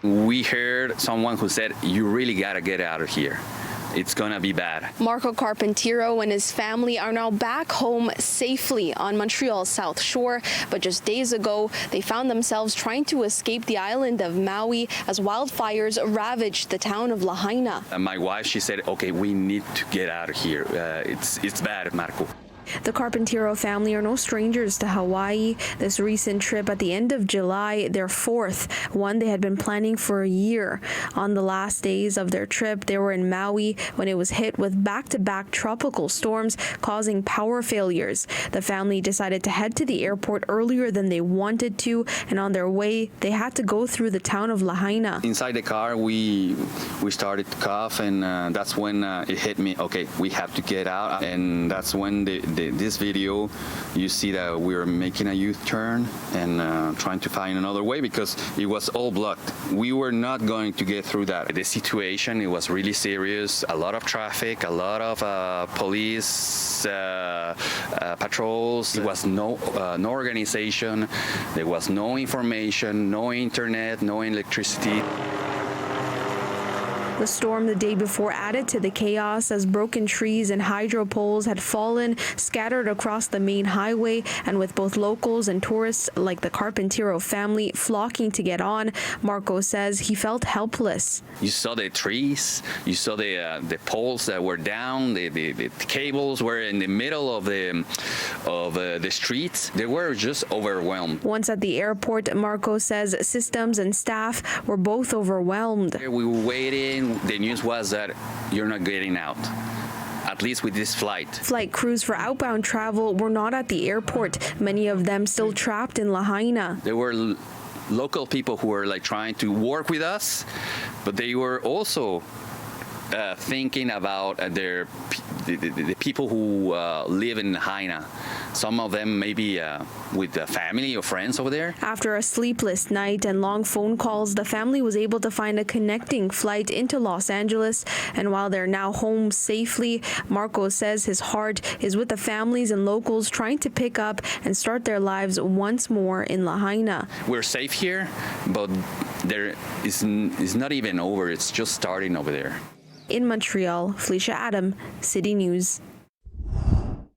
We heard someone who said, you really got to get out of here. It's going to be bad. Marco Carpinteyro and his family are now back home safely on Montreal's South Shore, but just days ago, they found themselves trying to escape the island of Maui as wildfires ravaged the town of Lahaina. My wife, she said, okay, we need to get out of here. It's bad, Marco. The Carpinteyro family are no strangers to Hawaii. This recent trip at the end of July, their fourth, one they had been planning for a year. On the last days of their trip, they were in Maui when it was hit with back-to-back tropical storms causing power failures. The family decided to head to the airport earlier than they wanted to, and on their way, they had to go through the town of Lahaina. Inside the car, we started to cough, and that's when it hit me. Okay, we have to get out, and that's when this video, you see that we were making a U-turn and trying to find another way because it was all blocked. We were not going to get through that. The situation, it was really serious. A lot of traffic, a lot of police patrols. There was no organization. There was no information, no internet, no electricity. The storm the day before added to the chaos as broken trees and hydro poles had fallen, scattered across the main highway, and with both locals and tourists like the Carpinteyro family flocking to get on, Marco says he felt helpless. You saw the trees, you saw the poles that were down, the cables were in the middle of the streets. They were just overwhelmed. Once at the airport, Marco says systems and staff were both overwhelmed. We were waiting. The news was that you're not getting out, at least with this flight. Flight crews for outbound travel were not at the airport, many of them still trapped in Lahaina. There were local people who were like trying to work with us, but they were also thinking about the people who live in Lahaina. Some of them maybe with family or friends over there. After a sleepless night and long phone calls, the family was able to find a connecting flight into Los Angeles. And while they're now home safely, Marco says his heart is with the families and locals trying to pick up and start their lives once more in Lahaina. We're safe here, but there is not even over. It's just starting over there. In Montreal, Felisha Adam, City News.